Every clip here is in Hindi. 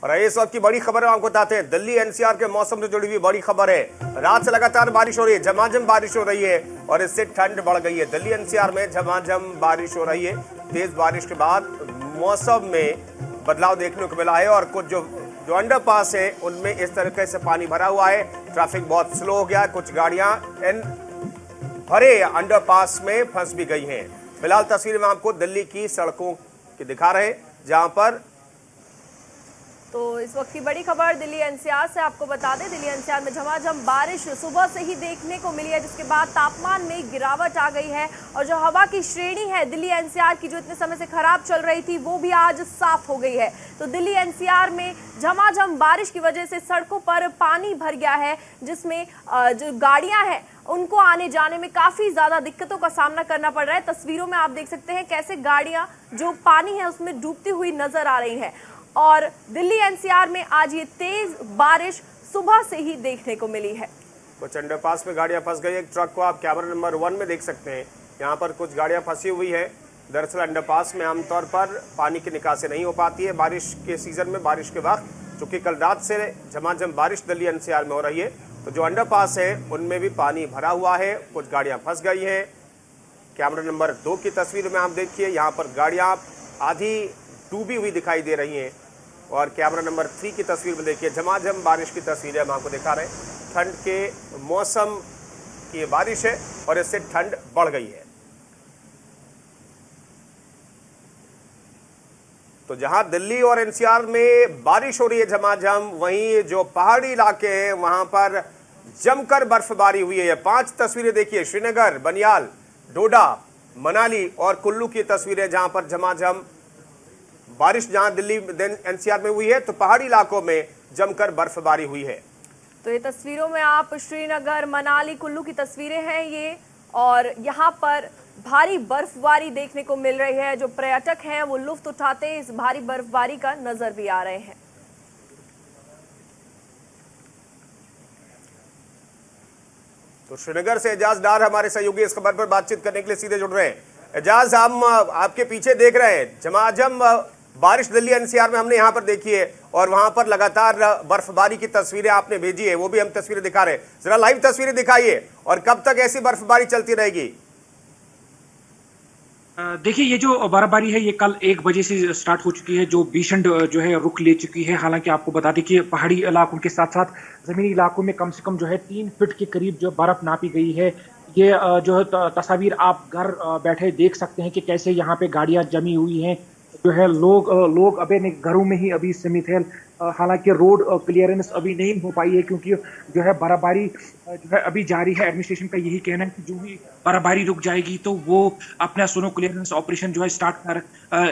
और इस वक्त की बड़ी खबर आपको बताते हैं, दिल्ली एनसीआर के मौसम से जुड़ी हुई बड़ी खबर है। रात से लगातार बारिश हो रही है, झमाझम बारिश हो रही है और इससे ठंड बढ़ गई है। दिल्ली एनसीआर में झमाझम बारिश हो रही है। तेज बारिश के बाद मौसम में बदलाव देखने को मिला है और कुछ जो अंडरपास है उनमें इस तरीके से पानी भरा हुआ है। ट्रैफिक बहुत स्लो हो गया है। कुछ गाड़ियां इन भरे अंडरपास में फंस भी गई हैं। फिलहाल तस्वीर में आपको दिल्ली की सड़कों की दिखा रहे हैं, जहां पर तो इस वक्त की बड़ी खबर दिल्ली एनसीआर से आपको बता दें, दिल्ली एनसीआर में झमाझम बारिश सुबह से ही देखने को मिली है, जिसके बाद तापमान में गिरावट आ गई है और जो हवा की श्रेणी है दिल्ली एनसीआर की, जो इतने समय से खराब चल रही थी, वो भी आज साफ हो गई है। तो दिल्ली एनसीआर में झमाझम बारिश की वजह से सड़कों पर पानी भर गया है, जिसमें जो गाड़ियां हैं उनको आने जाने में काफी ज्यादा दिक्कतों का सामना करना पड़ रहा है। तस्वीरों में आप देख सकते हैं कैसे गाड़ियां जो पानी है उसमें डूबती हुई नजर आ रही है। और दिल्ली एनसीआर में आज ये तेज बारिश सुबह से ही देखने को मिली है। कुछ अंडरपास में गाड़ियां फंस गई। एक ट्रक को आप कैमरा नंबर 1 में देख सकते हैं। यहाँ पर कुछ गाड़ियां फंसी हुई है। दरअसल अंडरपास में आमतौर पर पानी की निकासी नहीं हो पाती है बारिश के सीजन में, बारिश के वक्त, क्योंकि कल रात से झमाझम बारिश दिल्ली एनसीआर में हो रही है। तो जो अंडरपास है उनमें भी पानी भरा हुआ है, कुछ गाड़ियां फंस गई हैं। कैमरा नंबर 2 की तस्वीर में आप देखिए, यहाँ पर गाड़ियां आधी डूबी हुई दिखाई दे रही हैं। और कैमरा नंबर 3 की तस्वीर में देखिए, झमाझम बारिश की तस्वीरें हम आपको दिखा रहे हैं। ठंड के मौसम की बारिश है और इससे ठंड बढ़ गई है। तो जहां दिल्ली और एनसीआर में बारिश हो रही है झमाझम, वहीं जो पहाड़ी इलाके हैं वहां पर जमकर बर्फबारी हुई है। 5 तस्वीरें देखिए, श्रीनगर, बनियाल, डोडा, मनाली और कुल्लू की तस्वीरें, जहां पर झमाझम बारिश जहां दिल्ली एनसीआर में हुई है, तो पहाड़ी इलाकों में जमकर बर्फबारी हुई है। तो ये तस्वीरों में आप श्रीनगर, मनाली, कुल्लू की तस्वीरें हैं ये, और यहाँ पर भारी बर्फबारी देखने को मिल रही है। जो पर्यटक हैं वो लुत्फ उठाते इस भारी बर्फबारी का नजर भी आ रहे हैं। तो श्रीनगर से एजाज डार हमारे सहयोगी इस खबर पर बातचीत करने के लिए सीधे जुड़ रहे हैं। एजाज, हम आपके पीछे देख रहे हैं झमाझम बारिश दिल्ली एनसीआर में हमने यहाँ पर देखी है और वहां पर लगातार बर्फबारी की तस्वीरें आपने भेजी है, वो भी हम तस्वीरें दिखा रहे हैं। जरा लाइव तस्वीरें दिखाइए, और कब तक ऐसी बर्फबारी चलती रहेगी? देखिए, ये जो बर्फबारी है ये कल 1 बजे से स्टार्ट हो चुकी है, जो भीषण जो है रुख ले चुकी है। हालांकि आपको बता दें कि पहाड़ी इलाकों के साथ साथ जमीनी इलाकों में कम से कम जो है 3 फीट के करीब जो बर्फ नापी गई है। ये जो है तस्वीर आप घर बैठे देख सकते हैं कि कैसे यहाँ पे गाड़ियां जमी हुई हैं। जो है लोग अपने घरों में ही अभी सीमित है। हालांकि रोड क्लियरेंस अभी नहीं हो पाई है, क्योंकि जो है बर्फबारी जो है अभी जारी है। एडमिनिस्ट्रेशन का यही कहना है कि जो ही बर्फबारी रुक जाएगी तो वो अपना स्नो क्लियरेंस ऑपरेशन जो है स्टार्ट कर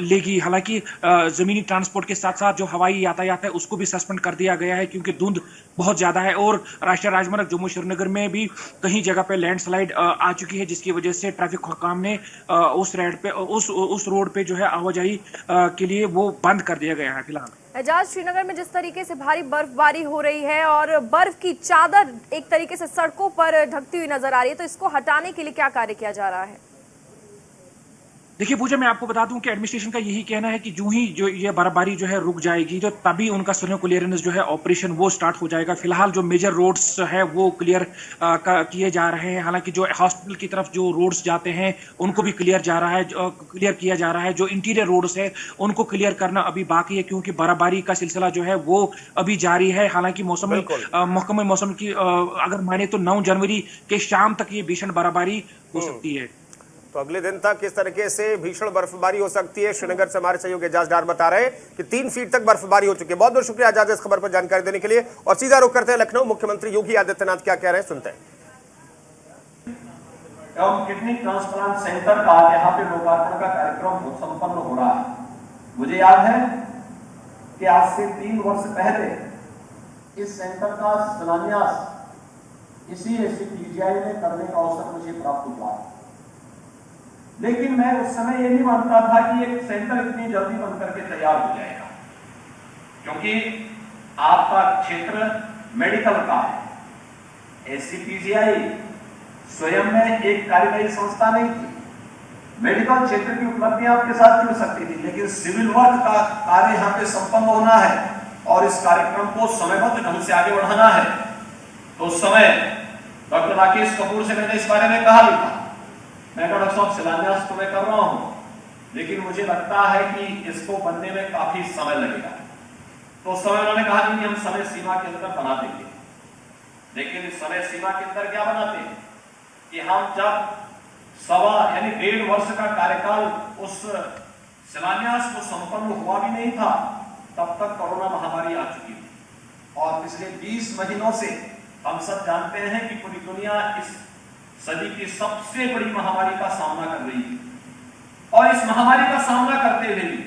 लेगी। हालांकि जमीनी ट्रांसपोर्ट के साथ साथ जो हवाई यातायात है उसको भी सस्पेंड कर दिया गया है, क्योंकि धुंध बहुत ज्यादा है। और राष्ट्रीय राजमार्ग जम्मू श्रीनगर में भी कहीं जगह पे लैंडस्लाइड आ चुकी है, जिसकी वजह से ट्रैफिक हुकाम ने उस रोड पे जो है आवाजाही के लिए वो बंद कर दिया गया है फिलहाल। एजाज, श्रीनगर में जिस तरीके से भारी बर्फबारी हो रही है और बर्फ की चादर एक तरीके से सड़कों पर ढकती हुई नजर आ रही है, तो इसको हटाने के लिए क्या कार्य किया जा रहा है? देखिए पूजा, मैं आपको बता दूं कि एडमिनिस्ट्रेशन का यही कहना है कि जो ही जो ये बर्फबारी जो है रुक जाएगी, तो तभी उनका स्नो क्लियरेंस जो है ऑपरेशन वो स्टार्ट हो जाएगा। फिलहाल जो मेजर रोड्स है वो क्लियर किए जा रहे हैं। हालांकि जो हॉस्पिटल की तरफ जो रोड्स जाते हैं उनको भी क्लियर किया जा रहा है। जो इंटीरियर रोड्स है उनको क्लियर करना अभी बाकी है, क्योंकि बर्फबारी का सिलसिला जो है वो अभी जारी है। हालांकि महकमा मौसम की अगर माने तो 9 जनवरी के शाम तक ये भीषण बर्फबारी हो सकती है। तो अगले दिन तक किस तरीके से भीषण बर्फबारी हो सकती है, श्रीनगर से हमारे सहयोगी एजाज डार बता रहे हैं कि 3 फीट तक बर्फबारी हो चुकी है। बहुत बहुत शुक्रिया एजाज इस खबर पर जानकारी देने के लिए। और सीधा रुख करते हैं लखनऊ, मुख्यमंत्री योगी आदित्यनाथ क्या कह रहे हैं, सुनते हैं। एवं किडनी ट्रांसप्लांट सेंटर का यहाँ पे लोकार्पण का कार्यक्रम संपन्न हो रहा है। मुझे याद है कि आज से 3 वर्ष पहले इस सेंटर का शिलान्यास इसी एसीपीजीआई में करने का अवसर मुझे प्राप्त हुआ, लेकिन मैं उस समय ये नहीं मानता था कि एक सेंटर इतनी जल्दी बनकर के तैयार हो जाएगा, क्योंकि आपका क्षेत्र मेडिकल का है। एसीपीजीआई स्वयं में एक कार्यकारी संस्था नहीं थी। मेडिकल क्षेत्र की उपलब्धियां आपके साथ जुड़ सकती थी, लेकिन सिविल वर्क का कार्य यहाँ पे संपन्न होना है और इस कार्यक्रम को समयबद्ध ढंग से आगे बढ़ाना है। तो उस समय डॉक्टर राकेश कपूर से मैंने इस बारे में कहा भी था, मैं डॉक्टर साहब शिलान्यास तो मैं कर रहा हूं, लेकिन मुझे लगता है कि इसको बनने में काफी समय लगेगा। तो उस समय उन्होंने कहा कि हम समय सीमा के अंदर बना देंगे। लेकिन इस समय सीमा के अंदर क्या बनाते हैं कि हम जब 1.5 वर्ष का कार्यकाल उस शिलान्यास को संपन्न हुआ भी नहीं था, तब तक कोरोना महामारी आ चुकी थी। और पिछले 20 महीनों से हम सब जानते हैं कि पूरी दुनिया इस सदी की सबसे बड़ी महामारी का सामना कर रही है। और इस महामारी का सामना करते हुए भी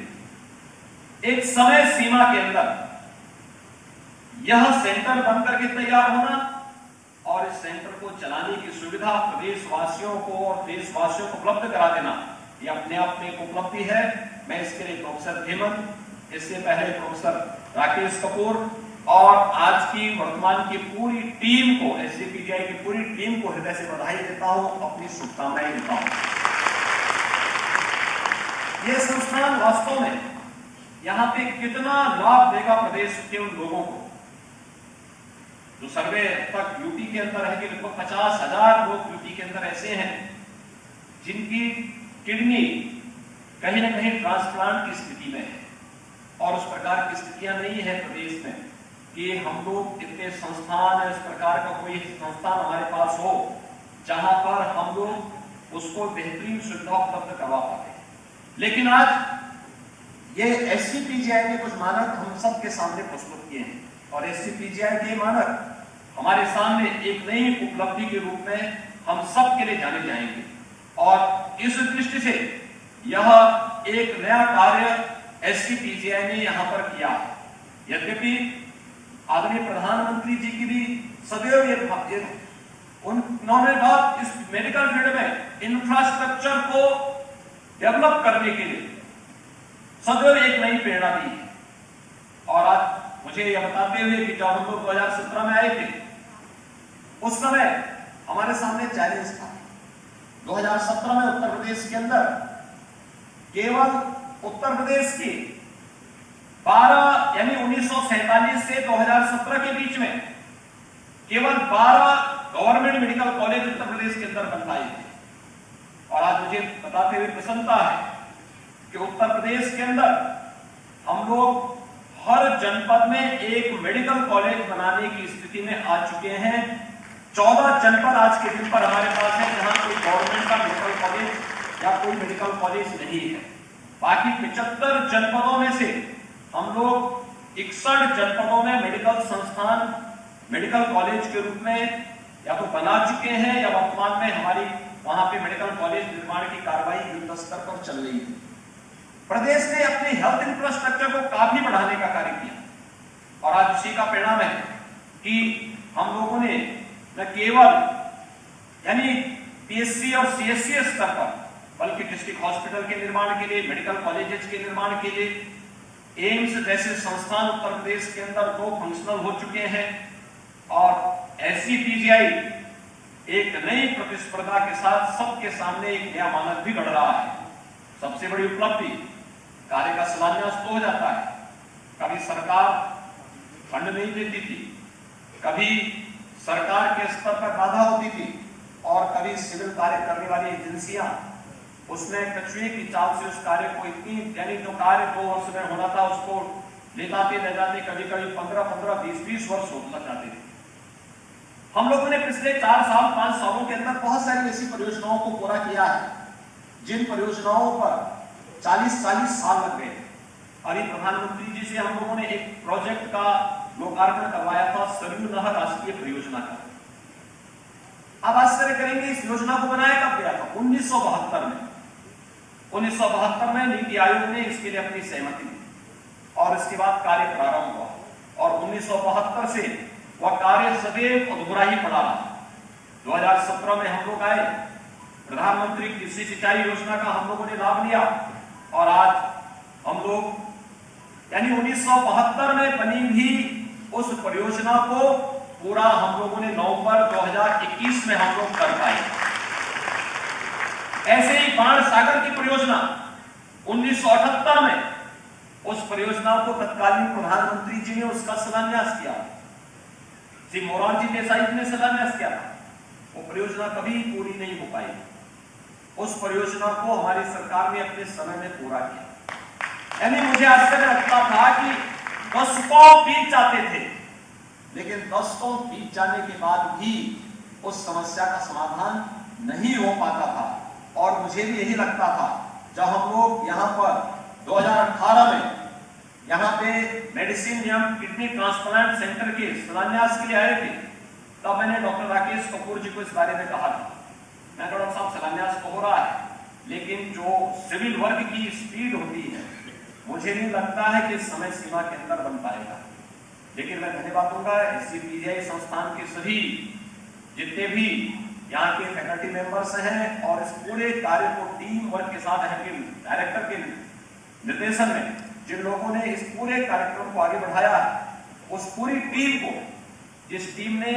एक समय सीमा के अंदर यह सेंटर बनकर के तैयार होना और इस सेंटर को चलाने की सुविधा प्रदेशवासियों को और देशवासियों को उपलब्ध करा देना, यह अपने आप में एक उपलब्धि है। मैं इसके लिए प्रोफेसर हेमंत, इससे पहले प्रोफेसर राकेश कपूर और आज की वर्तमान की पूरी टीम को, एससीपीजीआई की पूरी टीम को हृदय से बधाई देता हूं, अपनी शुभकामनाएं देता हूं। यह संस्थान वास्तव में यहां पे कितना लाभ देगा प्रदेश के उन लोगों को। जो सर्वे तक यूपी के अंदर है कि लगभग 50,000 लोग यूपी के अंदर ऐसे हैं जिनकी किडनी कहीं ना कहीं ट्रांसप्लांट की स्थिति में है, और उस प्रकार की स्थितियां नहीं है प्रदेश में कि हम लोग इतने संस्थान, इस प्रकार का कोई संस्थान हमारे पास हो जहां पर हम लोग उसको बेहतरीन सुविधा उपलब्ध करवा पाते हैं। लेकिन आज ये एससीपीजीआई ने कुछ मानक हम सबके सामने प्रस्तुत किए हैं, और एससीपीजीआई के मानक हमारे सामने एक नई उपलब्धि के रूप में हम सबके लिए जाने जाएंगे। और इस दृष्टि से यह एक नया कार्य एससीपीजीआई ने यहां पर किया। यद्यपि आदरणीय प्रधानमंत्री जी की भी सदैव उन्होंने बात इस मेडिकल फील्ड में इंफ्रास्ट्रक्चर को डेवलप करने के लिए सदैव एक नई प्रेरणा दी है। और आज मुझे यह बताते हुए कि जब हम लोग 2017 में आए थे, उस समय हमारे सामने चैलेंज था। 2017 में उत्तर प्रदेश के अंदर केवल उत्तर प्रदेश के 12 यानी 1947 से 2017 के बीच में केवल 12 government medical college Uttar Pradesh के अंदर बन पाए थे। और आज मुझे बताते हुए प्रसन्नता है कि उत्तर प्रदेश के अंदर हम लोग हर जनपद में एक मेडिकल कॉलेज बनाने की स्थिति में आ चुके हैं। 14 जनपद आज के दिन पर हमारे पास है जहां कोई गवर्नमेंट का मेडिकल कॉलेज या कोई मेडिकल कॉलेज नहीं है। बाकी 75 जनपदों में से हम लोग 61 जनपदों में मेडिकल संस्थान, मेडिकल कॉलेज के रूप में या तो बना चुके हैं या वर्तमान में हमारी वहां पे मेडिकल कॉलेज निर्माण की कार्रवाई युद्ध स्तर पर चल रही है। प्रदेश ने अपने हेल्थ इंफ्रास्ट्रक्चर को काफी बढ़ाने का कार्य किया, और आज उसी का परिणाम है कि हम लोगों ने न केवल यानी पीएससी और सीएससी स्तर पर, बल्कि डिस्ट्रिक्ट हॉस्पिटल के निर्माण के लिए, मेडिकल कॉलेजेस के निर्माण के लिए एम्स जैसे संस्थान उत्तर प्रदेश के अंदर 2 फंक्शनल हो चुके हैं। और एससीपीजीआई एक नई प्रतिस्पर्धा के साथ सबके सामने एक नया मानक भी गढ़ रहा है। सबसे बड़ी उपलब्धि कार्य का शिलान्यास तो हो जाता है। कभी सरकार फंड नहीं देती थी, कभी सरकार के स्तर पर बाधा होती थी, और कभी सिविल कार्य करने वाली एजेंसियां उसमें कछुए की चाल से उस कार्य को इतनी, यानी जो कार्य 2 वर्ष में होना था उसको ले जाते कभी कभी 15, 20 वर्ष हो जाते थे। हम लोगों ने पिछले 4 साल 5 सालों के अंदर बहुत सारी ऐसी परियोजनाओं को पूरा किया है जिन परियोजनाओं पर 40 साल लग गए। अभी प्रधानमंत्री जी से हम लोगों ने एक प्रोजेक्ट का लोकार्पण करवाया था, सरयू नहर राष्ट्रीय परियोजना का। आप आश्चर्य करेंगे, इस योजना को बनाया कब गया था? 1972 में। 1972 में नीति आयोग ने इसके लिए अपनी सहमति दी, और इसके बाद कार्य प्रारंभ हुआ, और 1972 से वह कार्य सदैव अधूरा ही पड़ा रहा। 2017 में हम लोग आए, प्रधानमंत्री कृषि सिंचाई योजना का हम लोगों ने लाभ लिया, और आज हम लोग यानी 1972 में बनी भी उस परियोजना को पूरा हम लोगों ने नवंबर 2021 में हम लोग कर पाए। ऐसे ही बाण सागर की परियोजना 1978 में उस परियोजना को तत्कालीन प्रधानमंत्री जी ने उसका शिलान्यास किया, श्री मोरारजी देसाई जी ने शिलान्यास किया। वो परियोजना कभी पूरी नहीं हो पाई। उस परियोजना को हमारी सरकार ने अपने समय में पूरा किया। यानी मुझे आश्चर्य लगता था कि दशकों बीत जाते थे, लेकिन दशकों बीत जाने के बाद भी उस समस्या का समाधान नहीं हो पाता था। और मुझे भी यही लगता था, जब हम लोग यहाँ पर 2018 में यहाँ पे मेडिसिन एवं किडनी ट्रांसप्लांट सेंटर के शिलान्यास के लिए आए थे, तब मैंने डॉक्टर राकेश कपूर जी को इस बारे में कहा था, मैं डॉक्टर साहब शिलान्यास तो हो रहा है, लेकिन जो सिविल वर्क की स्पीड होती है, मुझे नहीं लगता है कि समय सीमा के अंदर बन पाएगा। लेकिन मैं धन्यवाद दूंगा SCPGI संस्थान के सभी जितने भी यहाँ के फैकल्टी मेंबर्स हैं और इस पूरे कार्य को टीम वर्क के साथ डायरेक्टर के निर्देशन में जिन लोगों ने इस पूरे कार्यक्रम को आगे बढ़ाया, उस पूरी टीम को, जिस टीम ने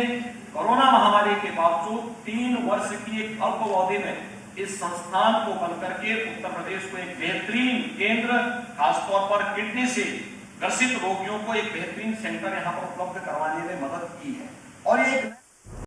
कोरोना महामारी के बावजूद 3 वर्ष की एक अल्प अवधि में इस संस्थान को बनकर के उत्तर प्रदेश को एक बेहतरीन केंद्र, खासतौर पर किडनी से ग्रसित रोगियों को एक बेहतरीन सेंटर यहाँ पर उपलब्ध करवाने में मदद की है। और ये